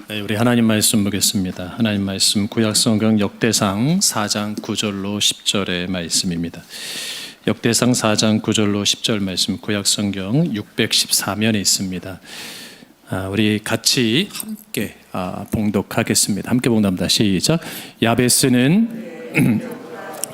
네, 우리 하나님 말씀 보겠습니다. 하나님 말씀 구약성경 역대상 4장 9절로 10절의 말씀입니다. 역대상 4장 9절로 10절 말씀 구약성경 614면에 있습니다. 우리 같이 함께 봉독하겠습니다. 함께 봉독합니다. 시작. 야베스는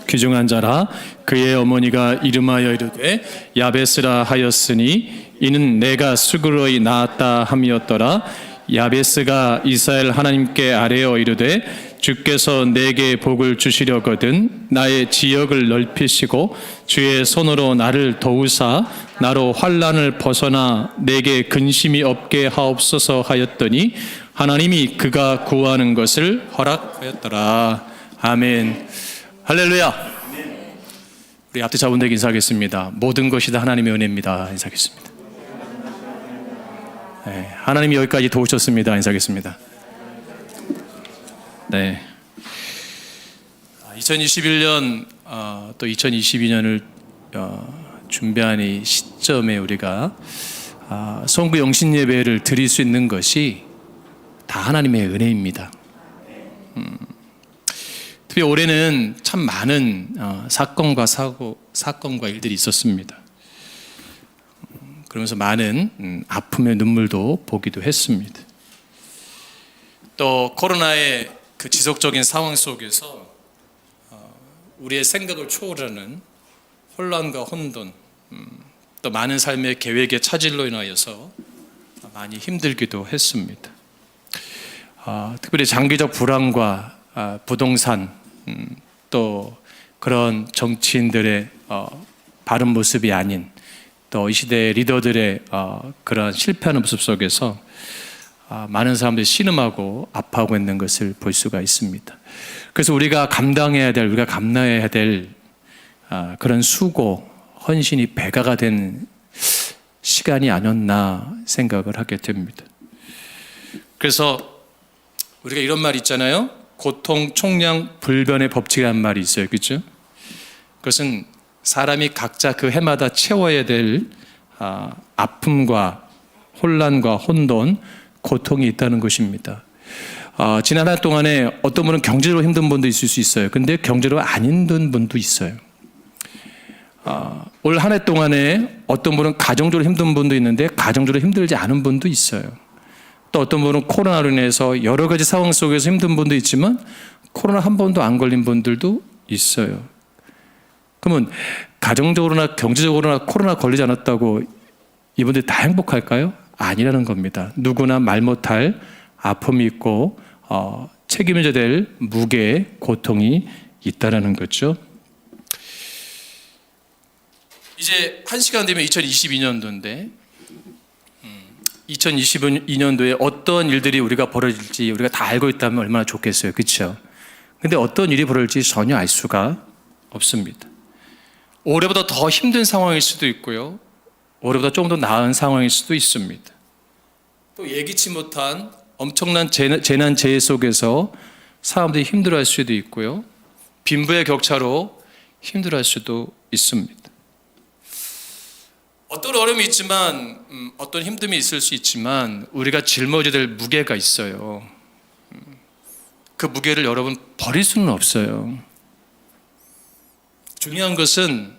귀중한 자라 그의 어머니가 이름하여 이르되 야베스라 하였으니 이는 내가 수그러이 낳았다 함이었더라. 야베스가 이스라엘 하나님께 아뢰어 이르되 주께서 내게 복을 주시려거든 나의 지역을 넓히시고 주의 손으로 나를 도우사 나로 환난을 벗어나 내게 근심이 없게 하옵소서 하였더니 하나님이 그가 구하는 것을 허락하였더라. 아멘. 할렐루야. 우리 앞뒤 자분들에게 인사하겠습니다. 모든 것이 다 하나님의 은혜입니다. 인사하겠습니다. 네, 하나님이 여기까지 도우셨습니다. 인사하겠습니다. 네, 2021년 또 2022년을 준비하는 이 시점에 우리가 성구 영신 예배를 드릴 수 있는 것이 다 하나님의 은혜입니다. 특히 올해는 참 많은 사건과 일들이 있었습니다. 그러면서 많은 아픔의 눈물도 보기도 했습니다. 또 코로나의 그 지속적인 상황 속에서 우리의 생각을 초월하는 혼란과 혼돈, 또 많은 삶의 계획의 차질로 인하여서 많이 힘들기도 했습니다. 특별히 장기적 불안과 부동산, 또 그런 정치인들의 바른 모습이 아닌 또 이 시대의 리더들의 그러한 실패하는 모습 속에서 많은 사람들이 신음하고 아파하고 있는 것을 볼 수가 있습니다. 그래서 우리가 감당해야 될 그런 수고, 헌신이 배가가 된 시간이 아니었나 생각을 하게 됩니다. 그래서 우리가 이런 말 있잖아요. 고통, 총량, 불변의 법칙이라는 말이 있어요. 그렇죠? 그것은 사람이 각자 그 해마다 채워야 될 아픔과 혼란과 혼돈, 고통이 있다는 것입니다. 지난 한 해 동안에 어떤 분은 경제로 힘든 분도 있을 수 있어요. 근데 경제로 안 힘든 분도 있어요. 올 한 해 동안에 어떤 분은 가정적으로 힘든 분도 있는데 가정적으로 힘들지 않은 분도 있어요. 또 어떤 분은 코로나로 인해서 여러 가지 상황 속에서 힘든 분도 있지만 코로나 한 번도 안 걸린 분들도 있어요. 그러면 가정적으로나 경제적으로나 코로나 걸리지 않았다고 이분들이 다 행복할까요? 아니라는 겁니다. 누구나 말 못할 아픔이 있고 책임져야 될 무게의 고통이 있다는 거죠. 이제 한 시간 되면 2022년도인데 2022년도에 어떤 일들이 우리가 벌어질지 우리가 다 알고 있다면 얼마나 좋겠어요. 그렇죠? 근데 어떤 일이 벌어질지 전혀 알 수가 없습니다. 올해보다 더 힘든 상황일 수도 있고요. 올해보다 조금 더 나은 상황일 수도 있습니다. 또 예기치 못한 엄청난 재난 재해 속에서 사람들이 힘들어할 수도 있고요. 빈부의 격차로 힘들어할 수도 있습니다. 어떤 어려움이 있지만 어떤 힘듦이 있을 수 있지만 우리가 짊어져야 될 무게가 있어요. 그 무게를 여러분 버릴 수는 없어요. 중요한 것은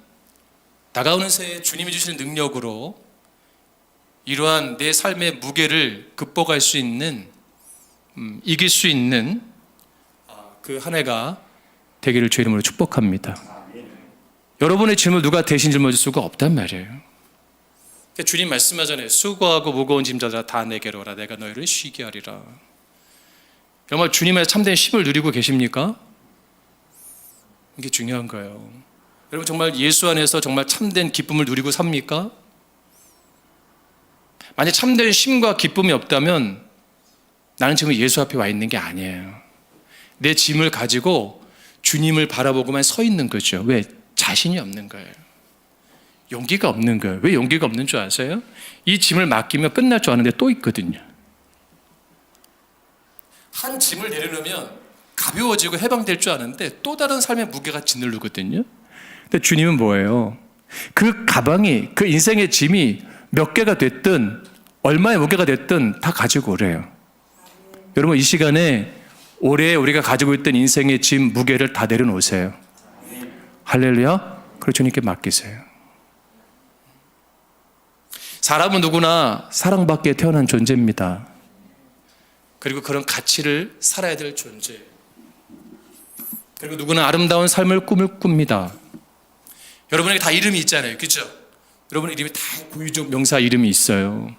다가오는 새해 주님이 주시는 능력으로 이러한 내 삶의 무게를 극복할 수 있는 이길 수 있는 그 한 해가 되기를 주의 이름으로 축복합니다. 여러분의 짐을 누가 대신 짊어질 수가 없단 말이에요. 주님 말씀하잖아요. 수고하고 무거운 짐자들아 다 내게로 오라 내가 너희를 쉬게 하리라. 정말 주님의 참된 쉼을 누리고 계십니까? 이게 중요한 거예요. 여러분 정말 예수 안에서 정말 참된 기쁨을 누리고 삽니까? 만약 참된 쉼과 기쁨이 없다면 나는 지금 예수 앞에 와 있는 게 아니에요. 내 짐을 가지고 주님을 바라보고만 서 있는 거죠. 왜? 자신이 없는 거예요. 용기가 없는 거예요. 왜 용기가 없는 줄 아세요? 이 짐을 맡기면 끝날 줄 아는데 또 있거든요. 한 짐을 내려놓으면 가벼워지고 해방될 줄 아는데 또 다른 삶의 무게가 짓누르거든요. 근데 주님은 뭐예요? 그 가방이, 그 인생의 짐이 몇 개가 됐든 얼마의 무게가 됐든 다 가지고 오래요. 여러분, 이 시간에 올해 우리가 가지고 있던 인생의 짐, 무게를 다 내려놓으세요. 할렐루야. 그리고 주님께 맡기세요. 사람은 누구나 사랑받기에 태어난 존재입니다. 그리고 그런 가치를 살아야 될 존재. 그리고 누구나 아름다운 삶을 꿈을 꿉니다. 여러분에게 다 이름이 있잖아요. 그렇죠? 여러분 이름이 다 고유적 명사 이름이 있어요.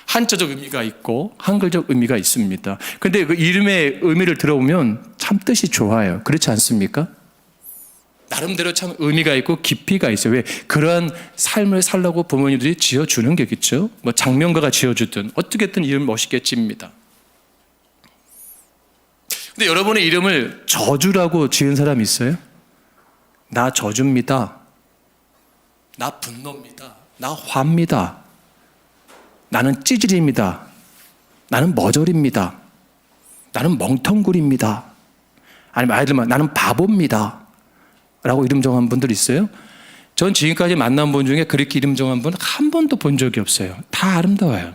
한자적 의미가 있고 한글적 의미가 있습니다. 그런데 그 이름의 의미를 들어보면 참 뜻이 좋아요. 그렇지 않습니까? 나름대로 참 의미가 있고 깊이가 있어요. 왜? 그러한 삶을 살라고 부모님들이 지어주는 게겠죠. 뭐 장명가가 지어주든 어떻게든 이름 멋있게 찝니다. 근데 여러분의 이름을 저주라고 지은 사람이 있어요? 나 저주입니다. 나 분노입니다. 나 화입니다. 나는 찌질입니다. 나는 머저리입니다. 나는 멍텅구리입니다. 아니면 아이들만 나는 바보입니다. 라고 이름 정한 분들 있어요? 전 지금까지 만난 분 중에 그렇게 이름 정한 분 한 번도 본 적이 없어요. 다 아름다워요.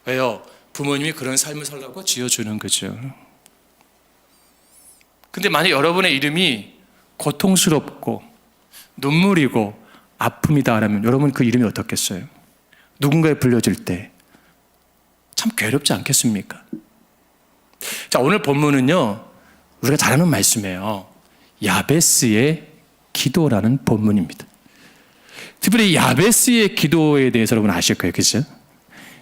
왜요? 부모님이 그런 삶을 살라고 지어주는 거죠. 근데 만약 여러분의 이름이 고통스럽고 눈물이고 아픔이다라면 여러분 그 이름이 어떻겠어요? 누군가에 불려질 때 참 괴롭지 않겠습니까? 자, 오늘 본문은요, 우리가 잘 아는 말씀이에요. 야베스의 기도라는 본문입니다. 특별히 야베스의 기도에 대해서 여러분 아실 거예요. 그죠?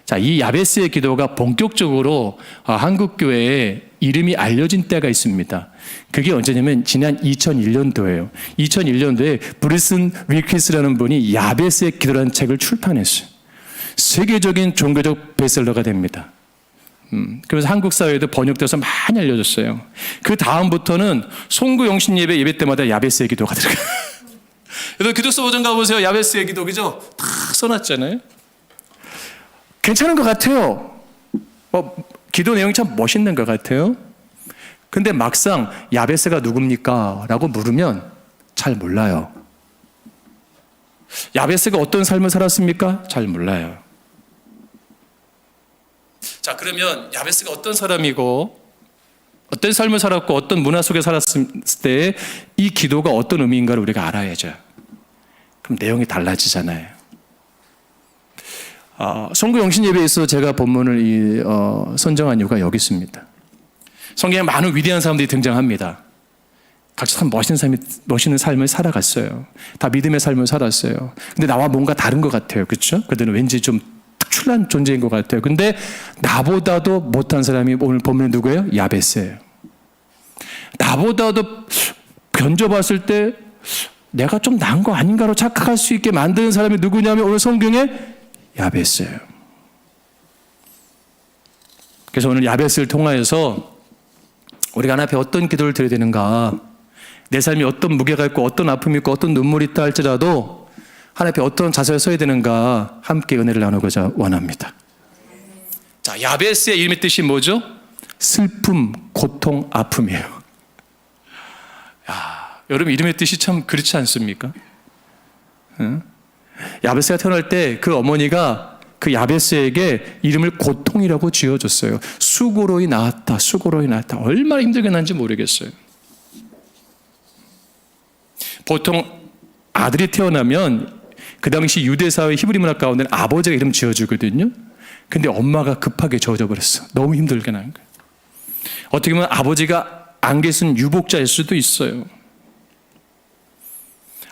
자, 이 야베스의 기도가 본격적으로 한국교회에 이름이 알려진 때가 있습니다. 그게 언제냐면 지난 2001년도예요. 2001년도에 브루슨 윌키스라는 분이 야베스의 기도라는 책을 출판했어요. 세계적인 종교적 베스트셀러가 됩니다. 그래서 한국 사회에도 번역돼서 많이 알려졌어요. 그 다음부터는 송구 영신 예배 때마다 야베스의 기도가 들어가요. 여러분 기독서 버전 가보세요. 야베스의 기도, 그죠? 다 써놨잖아요. 괜찮은 것 같아요. 기도 내용이 참 멋있는 것 같아요. 근데 막상 야베스가 누굽니까? 라고 물으면 잘 몰라요. 야베스가 어떤 삶을 살았습니까? 잘 몰라요. 자, 그러면 야베스가 어떤 사람이고 어떤 삶을 살았고 어떤 문화 속에 살았을 때 이 기도가 어떤 의미인가를 우리가 알아야죠. 그럼 내용이 달라지잖아요. 송구 영신 예배에서 제가 본문을 선정한 이유가 여기 있습니다. 성경에 많은 위대한 사람들이 등장합니다. 각자 참 멋있는 삶을 살아갔어요. 다 믿음의 삶을 살았어요. 근데 나와 뭔가 다른 것 같아요. 그렇죠? 그들은 왠지 좀 특출난 존재인 것 같아요. 근데 나보다도 못한 사람이 오늘 보면 누구예요? 야베스예요. 나보다도 견져봤을 때 내가 좀 나은 거 아닌가로 착각할 수 있게 만드는 사람이 누구냐면 오늘 성경에 야베스예요. 그래서 오늘 야베스를 통하여서 우리가 하나님 앞에 어떤 기도를 드려야 되는가, 내 삶이 어떤 무게가 있고 어떤 아픔이 있고 어떤 눈물이 있다 할지라도 하나님 앞에 어떤 자세를 써야 되는가 함께 은혜를 나누고자 원합니다. 자, 야베스의 이름의 뜻이 뭐죠? 슬픔, 고통, 아픔이에요. 여러분 이름의 뜻이 참 그렇지 않습니까? 응? 야베스가 태어날 때 그 어머니가 그 야베스에게 이름을 고통이라고 지어줬어요. 수고로이 낳았다, 수고로이 낳았다. 얼마나 힘들게 낳은지 모르겠어요. 보통 아들이 태어나면 그 당시 유대사회 히브리 문화 가운데는 아버지가 이름 지어주거든요. 근데 엄마가 급하게 지어줘 버렸어. 너무 힘들게 낳은 거예요. 어떻게 보면 아버지가 안 계신 유복자일 수도 있어요.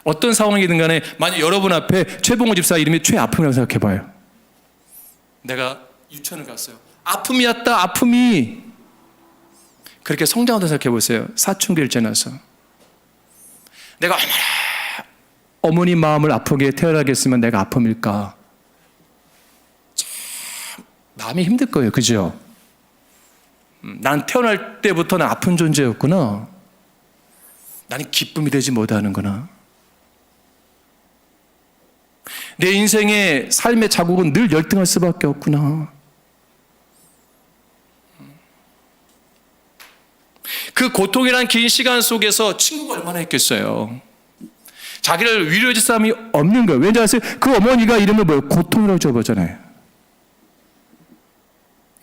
어떤 상황이든 간에 만약 여러분 앞에 최봉호 집사 이름이 최아픔이라고 생각해봐요. 내가 유치원을 갔어요. 아픔이었다, 아픔이. 그렇게 성장한다고 생각해보세요. 사춘기를 지나서. 내가 얼마나 어머니 마음을 아프게 태어나게 했으면 내가 아픔일까. 참 마음이 힘들 거예요. 그죠? 난 태어날 때부터 난 아픈 존재였구나. 나는 기쁨이 되지 못하는구나. 내 인생의 삶의 자국은 늘 열등할 수밖에 없구나. 그 고통이란 긴 시간 속에서 친구가 얼마나 했겠어요. 자기를 위로해 줄 사람이 없는 거예요. 왠지 아세요? 그 어머니가 이름을 뭐예요? 고통이라고 지어봤잖아요.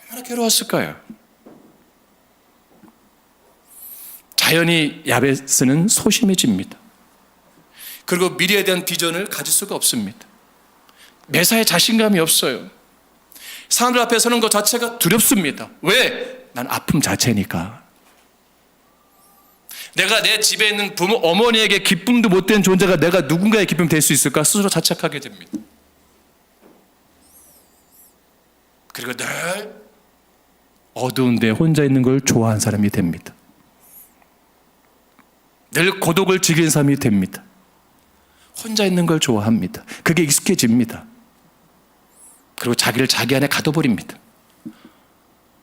얼마나 괴로웠을까요? 자연히 야베스는 소심해집니다. 그리고 미래에 대한 비전을 가질 수가 없습니다. 매사에 자신감이 없어요. 사람들 앞에 서는 것 자체가 두렵습니다. 왜? 난 아픔 자체니까. 내가 내 집에 있는 부모, 어머니에게 기쁨도 못된 존재가 내가 누군가의 기쁨이 될 수 있을까? 스스로 자책하게 됩니다. 그리고 늘 어두운 데 혼자 있는 걸 좋아하는 사람이 됩니다. 늘 고독을 즐기는 사람이 됩니다. 혼자 있는 걸 좋아합니다. 그게 익숙해집니다. 그리고 자기를 자기 안에 가둬버립니다.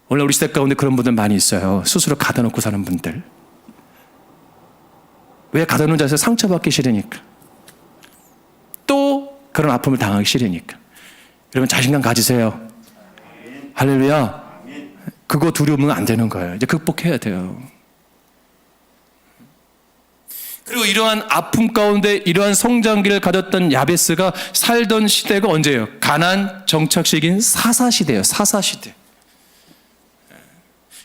오늘 우리 시대 가운데 그런 분들 많이 있어요. 스스로 가둬놓고 사는 분들. 왜 가둬놓은 자에서 상처받기 싫으니까. 또 그런 아픔을 당하기 싫으니까. 여러분 자신감 가지세요. 할렐루야. 그거 두려우면 안 되는 거예요. 이제 극복해야 돼요. 그리고 이러한 아픔 가운데 이러한 성장기를 가졌던 야베스가 살던 시대가 언제예요? 가나안 정착 시기인 사사시대예요. 사사시대.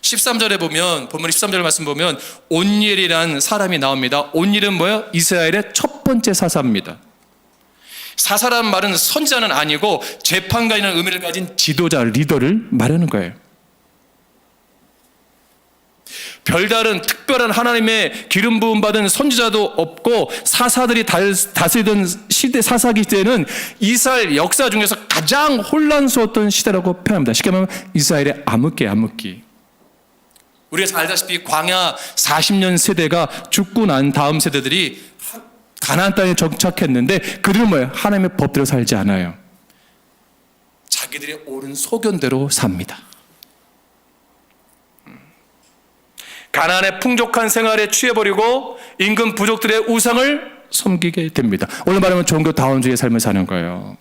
13절에 보면, 본문 13절 말씀 보면 온니엘이라는 사람이 나옵니다. 온니엘은 뭐예요? 이스라엘의 첫 번째 사사입니다. 사사라는 말은 선지자는 아니고 재판관이라는 의미를 가진 지도자, 리더를 말하는 거예요. 별다른 특별한 하나님의 기름 부음 받은 선지자도 없고 사사들이 다스리던 시대, 사사기 때는 이스라엘 역사 중에서 가장 혼란스러웠던 시대라고 표현합니다. 쉽게 말하면 이스라엘의 암흑기. 우리가 잘 알다시피 광야 40년 세대가 죽고 난 다음 세대들이 가나안 땅에 정착했는데 그들은 뭐예요? 하나님의 법대로 살지 않아요. 자기들의 옳은 소견대로 삽니다. 가나안의 풍족한 생활에 취해버리고 인근 부족들의 우상을 섬기게 됩니다. 오늘 말하면 종교다원주의 삶을 사는 거예요.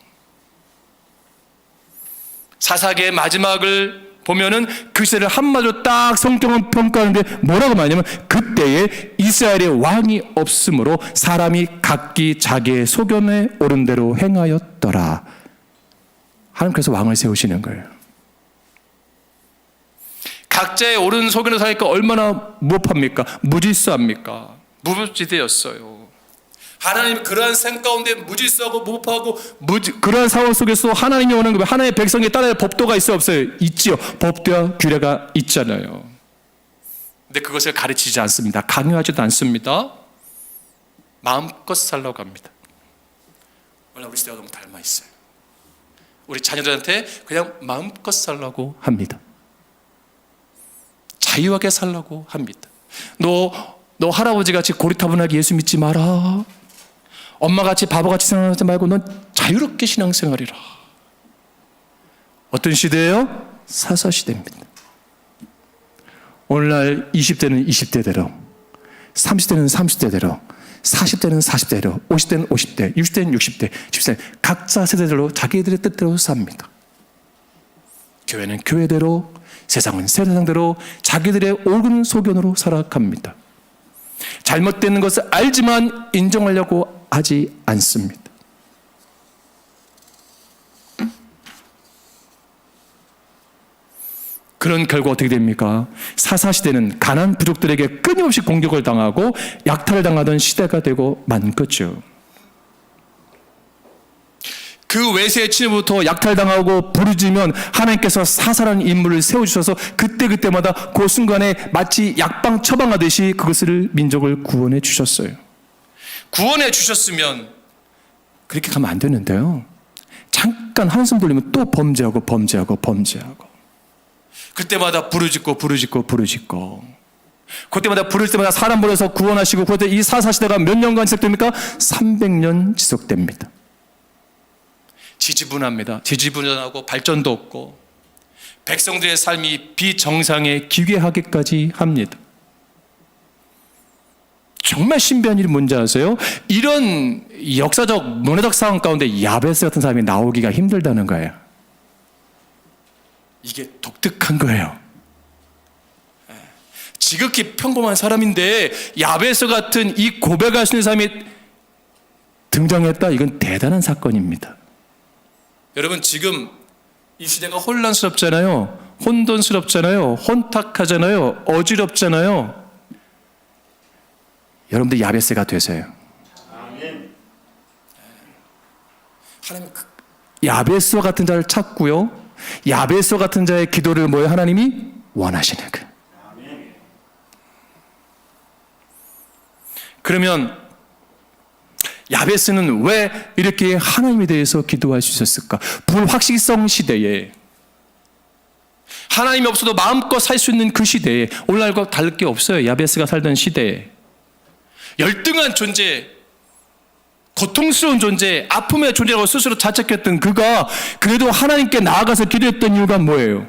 사사기의 마지막을 보면은 그 시대를 한마디로 딱 성경은 평가하는데 뭐라고 말하냐면 그때에 이스라엘의 왕이 없으므로 사람이 각기 자기의 소견에 옳은 대로 행하였더라. 하나님께서 왕을 세우시는 거예요. 각자의 옳은 소견을 사니까 얼마나 무법합니까? 무질서합니까? 무법지대였어요. 하나님 그러한 생 가운데 무질서하고 무법하고 그러한 상황 속에서 하나님이 오는 거 하나님의 백성에 따라야 법도가 있어 없어요? 있지요. 법도와 규례가 있잖아요. 근데 그것을 가르치지 않습니다. 강요하지도 않습니다. 마음껏 살라고 합니다. 원래 우리 시대가 너무 닮아 있어요. 우리 자녀들한테 그냥 마음껏 살라고 합니다. 자유하게 살라고 합니다. 너 할아버지같이 고리타분하게 예수 믿지 마라. 엄마같이 바보같이 생각하지 말고 넌 자유롭게 신앙생활이라. 어떤 시대예요? 사사시대입니다. 오늘날 20대는 20대대로, 30대는 30대대로, 40대는 40대대로, 50대는 50대, 60대는 60대, 70대 각자 세대대로 자기들의 뜻대로 삽니다. 교회는 교회대로, 세상은 세상대로 자기들의 옳은 소견으로 살아갑니다. 잘못되는 것을 알지만 인정하려고 하지 않습니다. 그런 결과 어떻게 됩니까? 사사시대는 가나안 부족들에게 끊임없이 공격을 당하고 약탈을 당하던 시대가 되고 만 거죠. 그 외세의 침입부터 약탈당하고 부르짖으면 하나님께서 사사라는 인물을 세워주셔서 그때마다 그 순간에 마치 약방 처방하듯이 그것을 민족을 구원해 주셨어요. 구원해 주셨으면 그렇게 가면 안 되는데요. 잠깐 한숨 돌리면 또 범죄하고 그때마다 부르짖고 그때마다 부를 때마다 사람 보내서 구원하시고 그때 이 사사시대가 몇 년간 지속됩니까? 300년 지속됩니다. 지지분합니다. 지지분하고 발전도 없고 백성들의 삶이 비정상에 기괴하기까지 합니다. 정말 신비한 일이 뭔지 아세요? 이런 역사적 문화적 상황 가운데 야베스 같은 사람이 나오기가 힘들다는 거예요. 이게 독특한 거예요. 지극히 평범한 사람인데 야베스 같은 이 고백할 수 있는 사람이 등장했다. 이건 대단한 사건입니다. 여러분 지금 이 시대가 혼란스럽잖아요. 혼돈스럽잖아요. 혼탁하잖아요. 어지럽잖아요. 여러분들 야베스가 되세요. 하나님 야베스와 같은 자를 찾고요, 야베스와 같은 자의 기도를 뭐예요? 하나님이 원하시는 거예요. 그러면 야베스는 왜 이렇게 하나님에 대해서 기도할 수 있었을까? 불확실성 시대에, 하나님이 없어도 마음껏 살 수 있는 그 시대에, 오늘날과 다를 게 없어요. 야베스가 살던 시대에 열등한 존재, 고통스러운 존재, 아픔의 존재라고 스스로 자책했던 그가 그래도 하나님께 나아가서 기도했던 이유가 뭐예요?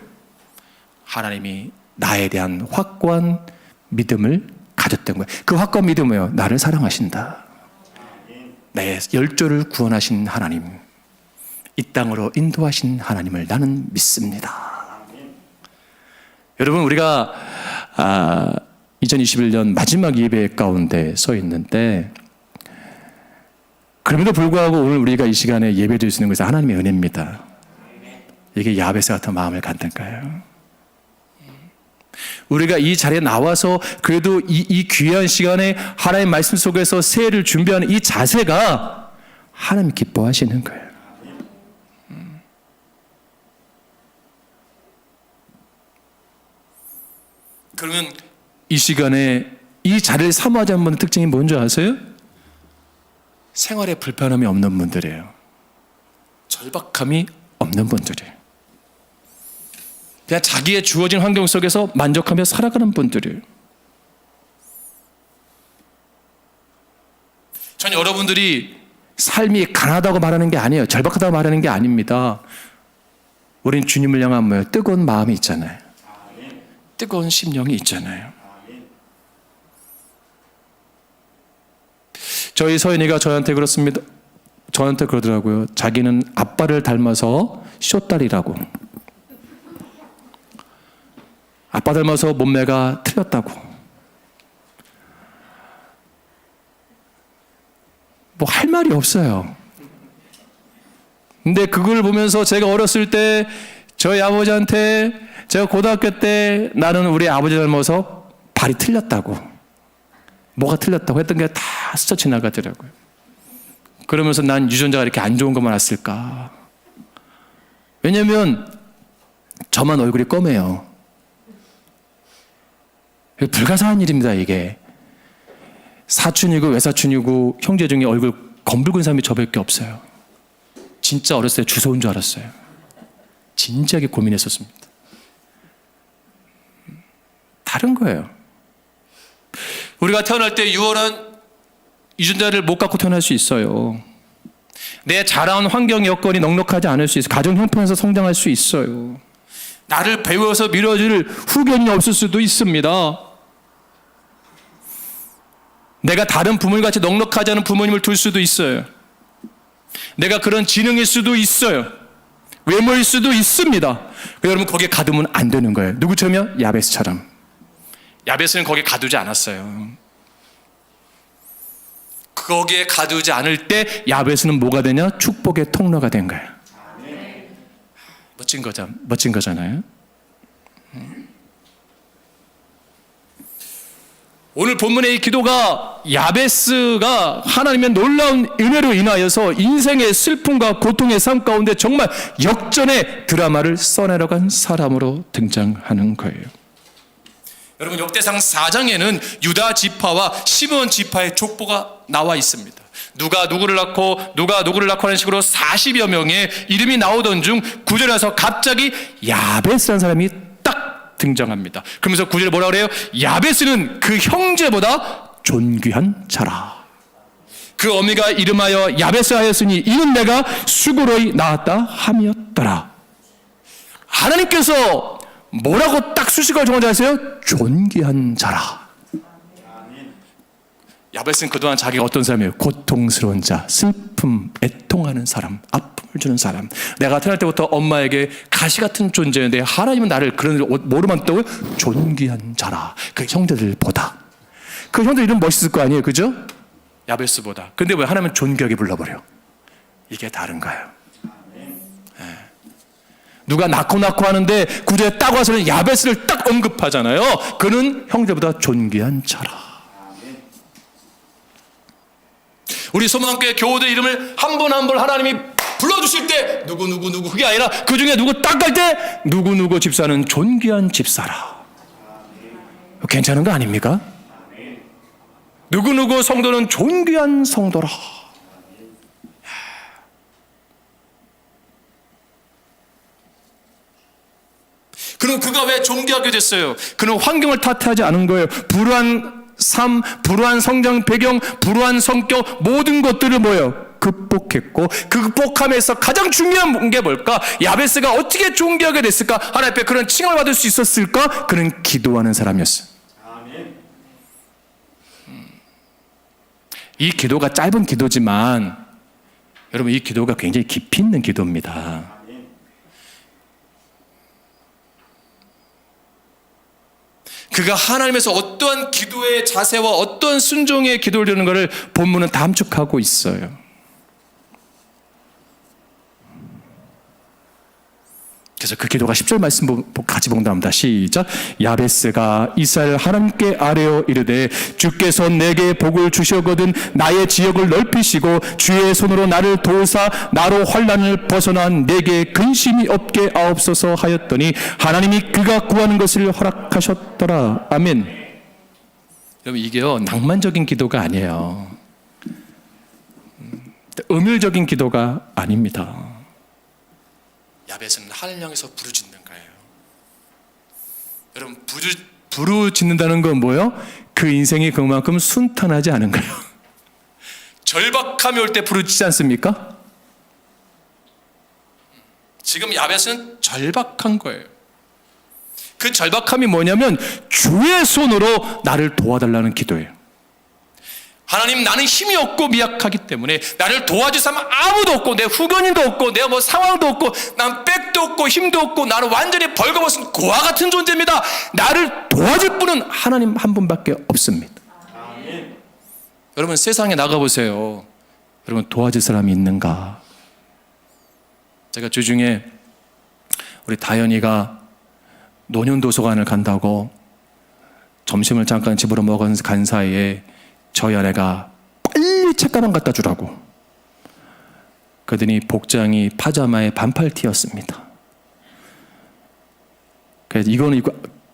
하나님이 나에 대한 확고한 믿음을 가졌던 거예요. 그 확고한 믿음이에요. 나를 사랑하신다, 내 열조를 구원하신 하나님, 이 땅으로 인도하신 하나님을 나는 믿습니다. 여러분, 우리가 2021년 마지막 예배 가운데 서 있는데, 그럼에도 불구하고 오늘 우리가 이 시간에 예배 드릴 수 있는 것은 하나님의 은혜입니다. 이게 야베스 같은 마음을 갖는가요? 우리가 이 자리에 나와서 그래도 이 귀한 시간에 하나님의 말씀 속에서 새해를 준비하는 이 자세가 하나님 기뻐하시는 거예요. 그러면 이 시간에 이 자리를 사모하지 않는 분의 특징이 뭔지 아세요? 생활에 불편함이 없는 분들이에요. 절박함이 없는 분들이에요. 그냥 자기의 주어진 환경 속에서 만족하며 살아가는 분들이에요. 전 여러분들이 삶이 가난하다고 말하는 게 아니에요. 절박하다고 말하는 게 아닙니다. 우린 주님을 향한 뭐예요? 뜨거운 마음이 있잖아요. 뜨거운 심령이 있잖아요. 저희 서연이가 저한테 그렇습니다. 저한테 그러더라고요. 자기는 아빠를 닮아서 쇼딸이라고. 아빠 닮아서 몸매가 틀렸다고. 뭐 할 말이 없어요. 근데 그걸 보면서 제가 어렸을 때 저희 아버지한테, 제가 고등학교 때 나는 우리 아버지 닮아서 발이 틀렸다고, 뭐가 틀렸다고 했던 게 다 스쳐 지나가더라고요. 그러면서 난 유전자가 이렇게 안 좋은 것만 왔을까. 왜냐면 저만 얼굴이 검해요. 불가사한 일입니다. 이게 사촌이고 외사촌이고 형제 중에 얼굴 검붉은 사람이 저밖에 없어요. 진짜 어렸을 때 주워온 줄 알았어요. 진지하게 고민했었습니다. 다른 거예요. 우리가 태어날 때 유월한 유전자를 못 갖고 태어날 수 있어요. 내 자라온 환경 여건이 넉넉하지 않을 수 있어요. 가정 형편에서 성장할 수 있어요. 나를 배워서 밀어줄 후견이 없을 수도 있습니다. 내가 다른 부모님같이 넉넉하지 않은 부모님을 둘 수도 있어요. 내가 그런 지능일 수도 있어요. 외모일 수도 있습니다. 여러분, 거기에 가두면 안 되는 거예요. 누구처럼요? 야베스처럼. 야베스는 거기에 가두지 않았어요. 거기에 가두지 않을 때 야베스는 뭐가 되냐? 축복의 통로가 된 거예요. 멋진 거잖아요. 오늘 본문의 이 기도가, 야베스가 하나님의 놀라운 은혜로 인하여서 인생의 슬픔과 고통의 삶 가운데 정말 역전의 드라마를 써내려간 사람으로 등장하는 거예요. 여러분, 역대상 4장에는 유다 지파와 시므온 지파의 족보가 나와 있습니다. 누가 누구를 낳고 하는 식으로 40여 명의 이름이 나오던 중 9절에서 갑자기 야베스라는 사람이 딱 등장합니다. 그러면서 9절에 뭐라 그래요? 야베스는 그 형제보다 존귀한 자라. 그 어미가 이름하여 야베스 하였으니 이는 내가 수고로이 낳았다 함이었더라. 하나님께서 뭐라고 딱 수식어를 정하지 아세요? 존귀한 자라. 야베스는 그동안 자기가 어떤 사람이에요? 고통스러운 자, 슬픔, 애통하는 사람, 아픔을 주는 사람. 내가 태어날 때부터 엄마에게 가시 같은 존재였는데 하나님은 나를 그런 뭐로 만들었다고요? 존귀한 자라. 그 형제들보다. 그 형들 이름 멋있을 거 아니에요, 그죠? 야베스보다. 근데 왜 하나님은 존귀하게 불러버려? 이게 다른가요? 누가 낳고 하는데 구절에 딱 와서는 야베스를 딱 언급하잖아요. 그는 형제보다 존귀한 자라. 우리 소망교회 교우들 이름을 한 분 한 분 하나님이 불러주실 때 누구 그게 아니라 그 중에 누구 딱 갈 때 누구 집사는 존귀한 집사라. 괜찮은 거 아닙니까? 누구 성도는 존귀한 성도라. 그럼 그가 왜 존귀하게 됐어요? 그는 환경을 탓하지 않은 거예요. 불우한 삶, 불우한 성장 배경, 불우한 성격, 모든 것들을 뭐예요? 극복했고, 그 극복함에서 가장 중요한 게 뭘까? 야베스가 어떻게 존귀하게 됐을까? 하나님 앞에 그런 칭함을 받을 수 있었을까? 그는 기도하는 사람이었어요. 이 기도가 짧은 기도지만 여러분, 이 기도가 굉장히 깊이 있는 기도입니다. 그가 하나님에서 어떠한 기도의 자세와 어떠한 순종의 기도를 드리는 것을 본문은 다 함축하고 있어요. 그래서 그 기도가 10절 말씀 같이 봉답합니다. 시작. 야베스가 이스라엘 하나님께 아뢰어 이르되 주께서 내게 복을 주시거든 나의 지역을 넓히시고 주의 손으로 나를 도우사 나로 환난을 벗어난 내게 근심이 없게 하옵소서 하였더니 하나님이 그가 구하는 것을 허락하셨더라. 아멘. 여러분, 이게요 낭만적인 기도가 아니에요. 음율적인 기도가 아닙니다. 야벳은 하늘 향해서 부르짖는 거예요. 여러분, 부르짖는다는 건 뭐예요? 그 인생이 그만큼 순탄하지 않은 거예요. 절박함이 올 때 부르짖지 않습니까? 지금 야벳은 절박한 거예요. 그 절박함이 뭐냐면 주의 손으로 나를 도와달라는 기도예요. 하나님, 나는 힘이 없고 미약하기 때문에 나를 도와줄 사람 아무도 없고 내 후견인도 없고 내가 뭐 상황도 없고 난 백도 없고 힘도 없고 나는 완전히 벌거벗은 고아 같은 존재입니다. 나를 도와줄 분은 하나님 한 분밖에 없습니다. 아멘. 여러분, 세상에 나가보세요. 여러분, 도와줄 사람이 있는가? 제가 주중에 우리 다현이가 노년도서관을 간다고 점심을 잠깐 집으로 먹은 간 사이에 저희 아내가 빨리 책가방 갖다 주라고. 그러더니 복장이 파자마에 반팔 티였습니다. 그래서 이거는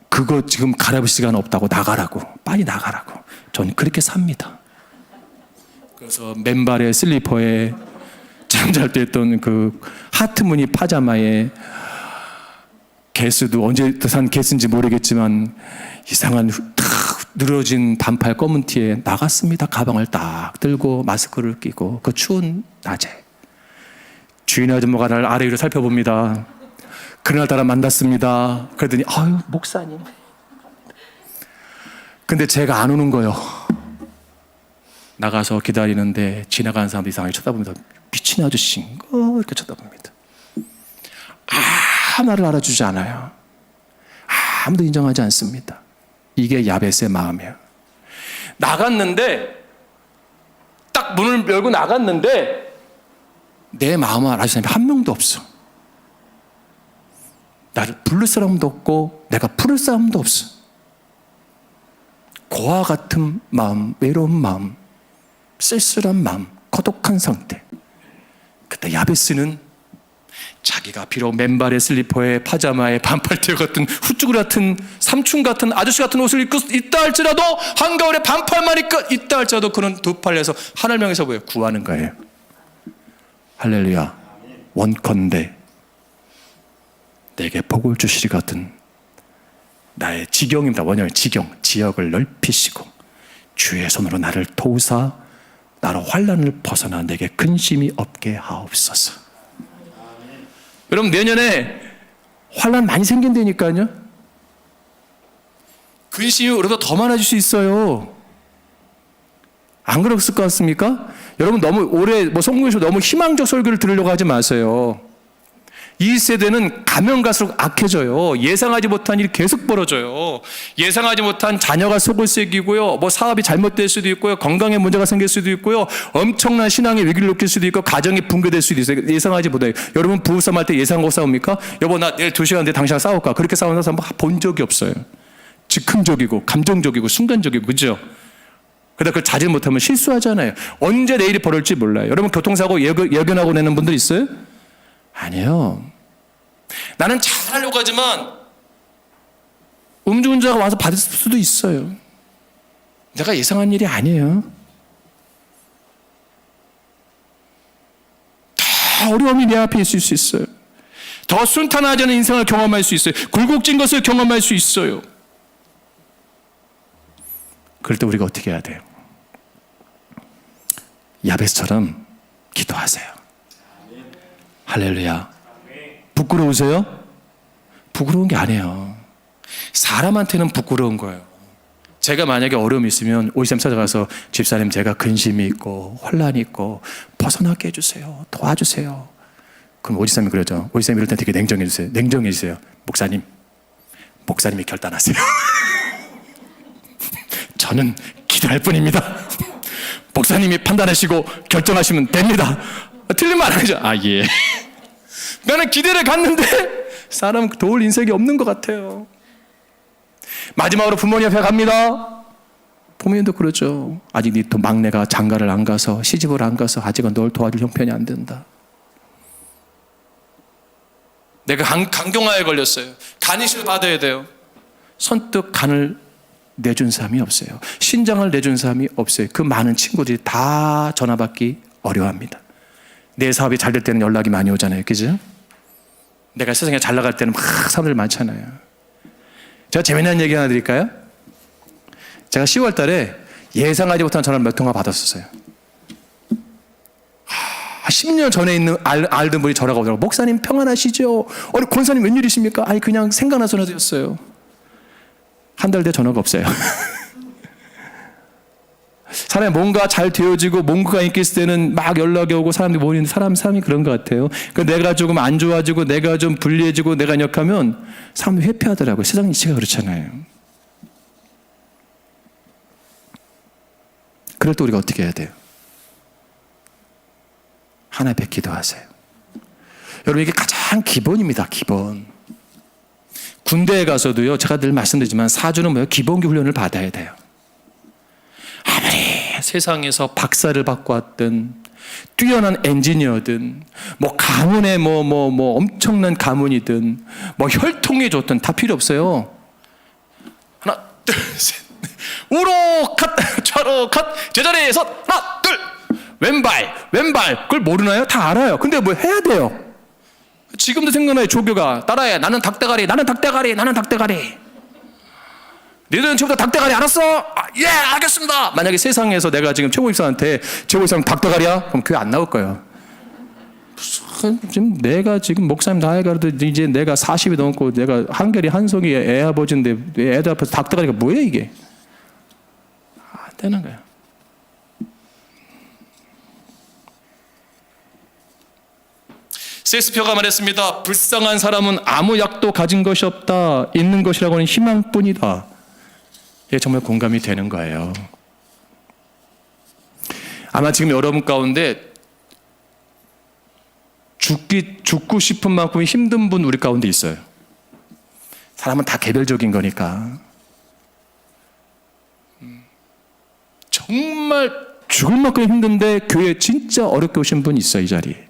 그거 지금 갈아입을 시간 없다고 나가라고. 빨리 나가라고. 전 그렇게 삽니다. 그래서 맨발에 슬리퍼에 잠잘 때 했던 그 하트 무늬 파자마에 개수도 언제 산 개수인지 모르겠지만 이상한 늘어진 반팔 검은 티에 나갔습니다. 가방을 딱 들고 마스크를 끼고 그 추운 낮에 주인 아줌마가 날 아래 위로 살펴봅니다. 그날따라 만났습니다. 그러더니 아유 목사님. 근데 제가 안 오는 거예요. 나가서 기다리는데 지나가는 사람도 이상하게 쳐다봅니다. 미친 아저씨인가 이렇게 쳐다봅니다. 하나를 알아주지 않아요. 아무도 인정하지 않습니다. 이게 야벳의 마음이에요. 나갔는데 딱 문을 열고 나갔는데 내 마음을 알아주는 사람이 한 명도 없어. 나를 부를 사람도 없고 내가 부를 사람도 없어. 고아 같은 마음, 외로운 마음, 쓸쓸한 마음, 고독한 상태. 그때 야베스는 자기가 비록 맨발에 슬리퍼에 파자마에 반팔티어 같은 후쭈그리 같은 삼촌 같은 아저씨 같은 옷을 입고 있다 할지라도 한겨울에 반팔만 입고 있다 할지라도 그는 두 팔 내서 하늘 명에서 뭐예요? 구하는 거예요. 할렐루야. 원컨대 내게 복을 주시리거든 나의 지경입니다. 원형의 지역을 넓히시고 주의 손으로 나를 도우사 나로 환난을 벗어나 내게 근심이 없게 하옵소서. 여러분, 내년에 환난 많이 생긴다니까요. 근심이 오히려 더 많아질 수 있어요. 안 그랬을 것 같습니까? 여러분, 너무 올해 성공에서 너무 희망적 설교를 들으려고 하지 마세요. 이 세대는 가면 갈수록 악해져요. 예상하지 못한 일이 계속 벌어져요. 예상하지 못한 자녀가 속을 새기고요. 사업이 잘못될 수도 있고요. 건강에 문제가 생길 수도 있고요. 엄청난 신앙의 위기를 느낄 수도 있고 가정이 붕괴될 수도 있어요. 예상하지 못해요. 여러분, 부부싸움 할 때 예상하고 싸웁니까? 여보, 나 내일 2시간 뒤에 당신이랑 싸울까? 그렇게 싸우는 사람 본 적이 없어요. 즉흥적이고 감정적이고 순간적이고, 그죠? 그러다 그걸 자제 못하면 실수하잖아요. 언제 내일이 벌어질지 몰라요. 여러분 교통사고 예견하고 내는 분들 있어요? 아니요. 나는 잘하려고 하지만 음주운전자가 와서 받을 수도 있어요. 내가 예상한 일이 아니에요. 더 어려움이 내 앞에 있을 수 있어요. 더 순탄하지 않은 인생을 경험할 수 있어요. 굴곡진 것을 경험할 수 있어요. 그럴 때 우리가 어떻게 해야 돼요? 야베스처럼 기도하세요. 할렐루야. 부끄러우세요? 부끄러운 게 아니에요. 사람한테는 부끄러운 거예요. 제가 만약에 어려움이 있으면 오이쌤 찾아가서 집사님 제가 근심이 있고 혼란이 있고 벗어나게 해주세요. 도와주세요. 그럼 오지쌤이 그러죠. 오지쌤 이럴 때 되게 냉정해주세요. 냉정해주세요. 목사님이 결단하세요. 저는 기도할 뿐입니다. 목사님이 판단하시고 결정하시면 됩니다. 틀린 말 아니죠. 아 예. 나는 기대를 갖는데 사람 도울 인생이 없는 것 같아요. 마지막으로 부모님 앞에 갑니다. 부모님도 그러죠. 아직 네 또 막내가 장가를 안 가서 시집을 안 가서 아직은 널 도와줄 형편이 안 된다. 내가 간경화에 걸렸어요. 간이식을 받아야 돼요. 선뜻 간을 내준 사람이 없어요. 신장을 내준 사람이 없어요. 그 많은 친구들이 다 전화 받기 어려워합니다. 내 사업이 잘 될 때는 연락이 많이 오잖아요. 그죠? 내가 세상에 잘 나갈 때는 막 사람들 많잖아요. 제가 재미난 얘기 하나 드릴까요? 제가 10월 달에 예상하지 못한 전화를 몇 통화 받았었어요. 10년 전에 있는 알던 분이 전화가 오더라고요. 목사님 평안하시죠? 권사님 웬일이십니까? 아니 그냥 생각나서 전화드렸어요. 한 달 뒤에 전화가 없어요. 사람이 뭔가 잘 되어지고 뭔가가 인기 있을 때는 막 연락이 오고 사람들이 모이는데 사람이 그런 것 같아요. 내가 조금 안 좋아지고 내가 좀 불리해지고 내가 역하면 사람들이 회피하더라고요. 세상 이치가 그렇잖아요. 그럴 때 우리가 어떻게 해야 돼요? 하나 앞에 기도하세요. 여러분 이게 가장 기본입니다. 기본. 군대에 가서도요. 제가 늘 말씀드리지만 사주는 뭐예요? 기본기 훈련을 받아야 돼요. 아무리 세상에서 박사를 받고 왔든 뛰어난 엔지니어든 가문의 엄청난 가문이든 혈통이 좋든 다 필요 없어요. 하나 둘 셋 우로 컷 좌로 컷 제자리에서 하나 둘 왼발 그걸 모르나요? 다 알아요. 근데 뭐 해야 돼요. 지금도 생각나요. 조교가 따라해. 나는 닭대가리 너희들은 지금부터 닭대가리 알았어? 예 알겠습니다. 만약에 세상에서 내가 지금 최고입사한테 최고입사는 닭대가리야? 그럼 교회 안 나올 거예요. 지금 내가 지금 목사님 나이가도 이제 내가 40이 넘고 내가 한결이 한송이 애 아버지인데 애들 앞에서 닭대가리가 뭐예요 이게? 안 되는 거예요. 셰익스피어가 말했습니다. 불쌍한 사람은 아무 약도 가진 것이 없다. 있는 것이라고는 희망뿐이다. 이게 정말 공감이 되는 거예요. 아마 지금 여러분 가운데 죽고 싶은 만큼 힘든 분 우리 가운데 있어요. 사람은 다 개별적인 거니까. 정말 죽을 만큼 힘든데 교회 진짜 어렵게 오신 분 있어요. 이 자리에.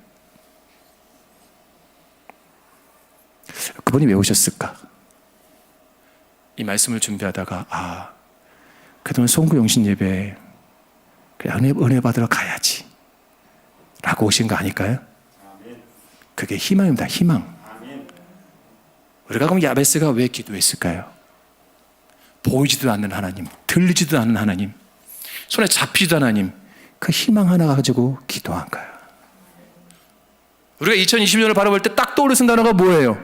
그분이 왜 오셨을까? 이 말씀을 준비하다가 그동안 송구 영신 예배 은혜 받으러 가야지 라고 오신 거 아닐까요? 그게 희망입니다. 희망. 우리가 그럼 야베스가 왜 기도했을까요? 보이지도 않는 하나님, 들리지도 않는 하나님, 손에 잡히지도 않는 하나님, 그 희망 하나 가지고 기도한 거예요. 우리가 2020년을 바라볼 때 딱 떠오르는 단어가 뭐예요?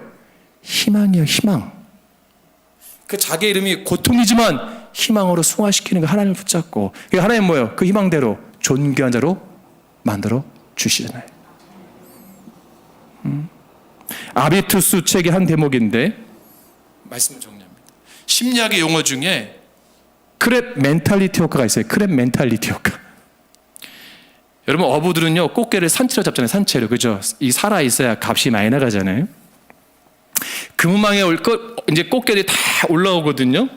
희망이요. 희망. 그 자기 이름이 고통이지만 희망으로 승화시키는 거 하나님을 붙잡고, 하나님 뭐예요? 그 희망대로 존귀한 자로 만들어 주시잖아요. 아비투스 책의 한 대목인데 말씀을 정리합니다. 심리학의 용어 중에 크랩 멘탈리티 효과가 있어요. 크랩 멘탈리티 효과. 여러분 어부들은요 꽃게를 산채로 잡잖아요. 산채로. 그죠? 이 살아 있어야 값이 많이 나가잖아요. 그물망에 이제 꽃게들이 다 올라오거든요.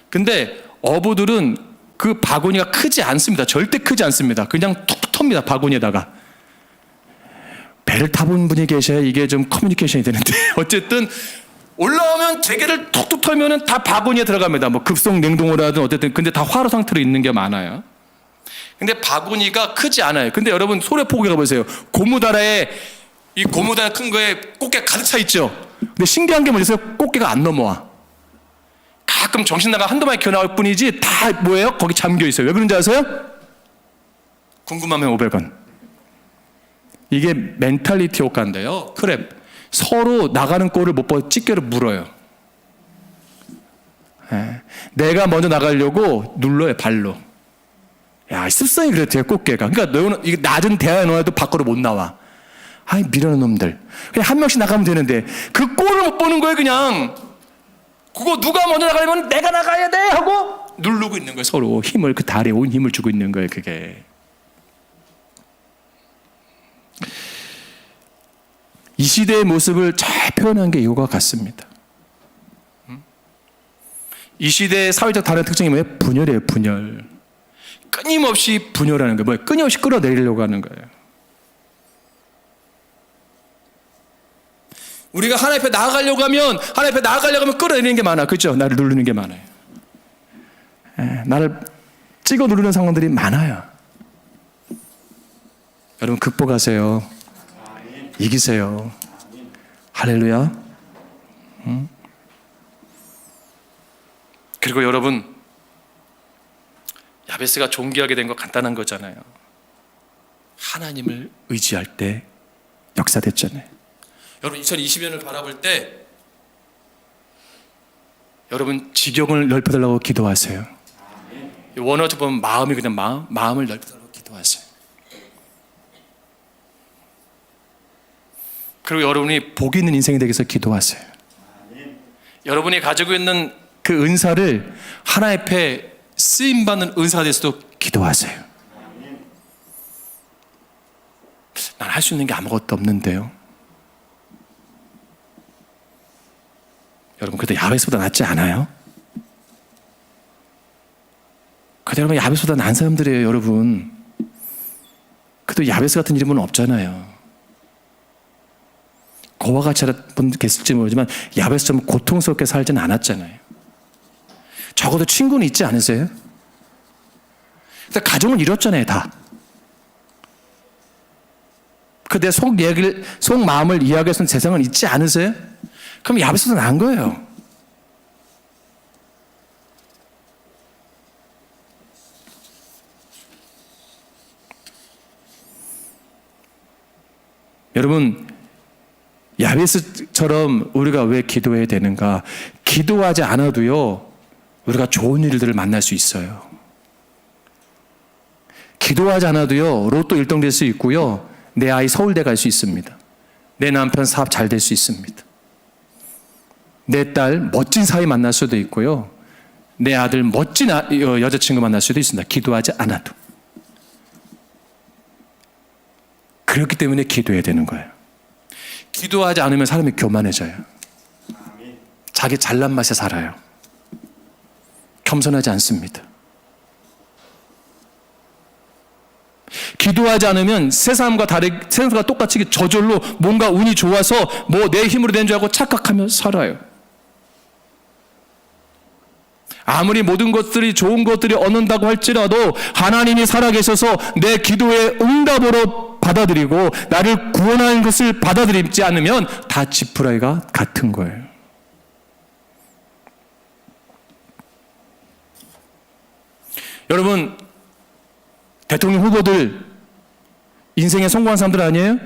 근데 어부들은 그 바구니가 크지 않습니다. 절대 크지 않습니다. 그냥 툭툭 텁니다. 바구니에다가. 배를 타본 분이 계셔야 이게 좀 커뮤니케이션이 되는데 어쨌든 올라오면 재개를 툭툭 털면은 다 바구니에 들어갑니다. 뭐 급속 냉동고라든 어쨌든 근데 다 화로 상태로 있는 게 많아요. 근데 바구니가 크지 않아요. 근데 여러분 소래포구에 가보세요. 고무다라에 이 고무다라 큰 거에 꽃게 가득 차 있죠. 근데 신기한 게 뭐냐면 꽃게가 안 넘어와. 가끔 정신 나가 한두 마리 기어나올 뿐이지 다 뭐예요? 거기 잠겨 있어요. 왜 그런지 아세요? 궁금하면 500원. 이게 멘탈리티 효과인데요. 크랩 서로 나가는 꼴을 못 보고 찌개로 물어요. 예. 내가 먼저 나가려고 눌러요, 발로. 야, 습성이 그렇대요, 꽃게가. 그러니까 너는 이게 낮은 대야에 넣어도 밖으로 못 나와. 아이, 미련한 놈들. 그냥 한 명씩 나가면 되는데 그 꼴을 못 보는 거예요, 그냥. 그거 누가 먼저 나가려면 내가 나가야 돼 하고 누르고 있는 거예요, 서로. 힘을, 그 다리에 온 힘을 주고 있는 거예요, 그게. 이 시대의 모습을 잘 표현한 게 이거와 같습니다. 이 시대의 사회적 다른 특징이 뭐예요? 분열이에요, 분열. 끊임없이 분열하는 거예요. 뭐예요? 끊임없이 끌어내리려고 하는 거예요. 우리가 하나님 앞에 나아가려고 하면 끌어내리는 게 많아. 그렇죠? 나를 누르는 게 많아요. 나를 찍어 누르는 상황들이 많아요. 여러분 극복하세요. 이기세요. 할렐루야. 그리고 여러분 야베스가 존귀하게 된 거 간단한 거잖아요. 하나님을 의지할 때 역사됐잖아요. 여러분 2020년을 바라볼 때 여러분 지경을 넓혀달라고 기도하세요. 원어로 보면 마음이 그냥 마음을 넓혀달라고 기도하세요. 그리고 여러분이 복 있는 인생이 되기 위해서 기도하세요. 여러분이 가지고 있는 그 은사를 하나님 앞에 쓰임받는 은사가 돼서도 기도하세요. 난 할 수 있는 게 아무것도 없는데요. 여러분 그래도 야베스보다 낫지 않아요? 그래도 여러분 야베스보다 나은 사람들이에요. 여러분 그래도 야베스 같은 이름은 없잖아요. 그와 같이 분 계실지 모르지만 야베스처럼 고통스럽게 살지는 않았잖아요. 적어도 친구는 있지 않으세요? 근데 가정은 이뤘잖아요, 다. 그 내 속 마음을 이야기해서 세상은 있지 않으세요? 그럼 야베스보다 나은 거예요. 여러분 야베스처럼 우리가 왜 기도해야 되는가? 기도하지 않아도요 우리가 좋은 일들을 만날 수 있어요. 기도하지 않아도요 로또 1등 될 수 있고요 내 아이 서울대 갈 수 있습니다. 내 남편 사업 잘 될 수 있습니다. 내 딸 멋진 사위 만날 수도 있고요 내 아들 멋진 여자친구 만날 수도 있습니다. 기도하지 않아도. 그렇기 때문에 기도해야 되는 거예요. 기도하지 않으면 사람이 교만해져요. 자기 잘난 맛에 살아요. 겸손하지 않습니다. 기도하지 않으면 세상과 똑같이 저절로 뭔가 운이 좋아서 뭐 내 힘으로 된 줄 알고 착각하며 살아요. 아무리 모든 것들이 좋은 것들이 얻는다고 할지라도 하나님이 살아계셔서 내 기도의 응답으로 받아들이고 나를 구원하는 것을 받아들이지 않으면 다 지푸라기가 같은 거예요. 여러분 대통령 후보들 인생에 성공한 사람들 아니에요?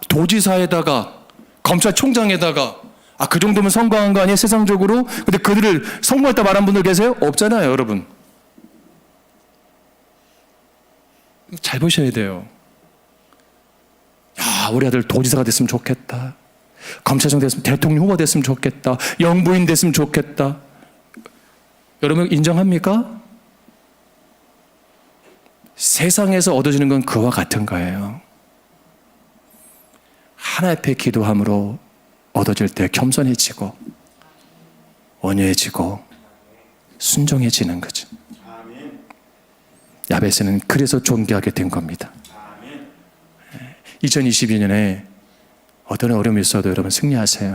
도지사에다가 검찰총장에다가 그 정도면 성공한 거 아니에요? 세상적으로? 근데 그들을 성공했다 말한 분들 계세요? 없잖아요, 여러분. 잘 보셔야 돼요. 야, 우리 아들 도지사가 됐으면 좋겠다. 검찰총 됐으면 대통령 후보 됐으면 좋겠다. 영부인 됐으면 좋겠다. 여러분 인정합니까? 세상에서 얻어지는 건 그와 같은 거예요. 하나님 앞에 기도함으로 얻어질 때 겸손해지고 온유해지고 순종해지는 거죠. 야베스는 그래서 존귀하게 된 겁니다. 2022년에 어떤 어려움이 있어도 여러분 승리하세요.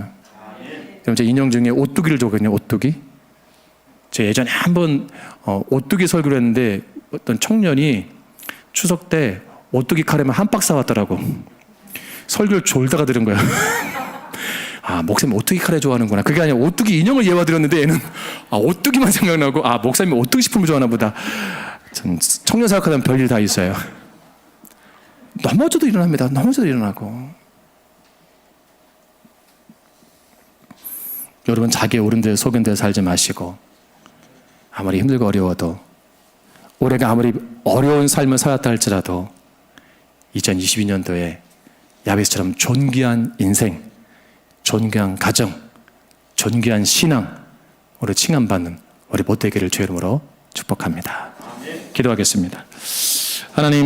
여러분, 제 인형 중에 오뚜기를 줬거든요. 오뚜기. 제가 예전에 한번 오뚜기 설교를 했는데 어떤 청년이 추석 때 오뚜기 카레만 한 박스 사왔더라고. 설교를 졸다가 들은 거야. 아, 목사님 오뚜기 카레 좋아하는구나. 그게 아니라 오뚜기 인형을 예화드렸는데 얘는 오뚜기만 생각나고 목사님이 오뚜기 식품을 좋아하나 보다. 전 청년 생각하면 별일 다 있어요. 넘어져도 일어납니다. 넘어져도 일어나고. 여러분, 자기의 옳은 대로 속은 대로 살지 마시고, 아무리 힘들고 어려워도, 올해가 아무리 어려운 삶을 살았다 할지라도 2022년도에 야베스처럼 존귀한 인생, 존귀한 가정, 존귀한 신앙, 우리 칭함받는 우리 못되기를 주의 이름으로 축복합니다. 기도하겠습니다. 하나님,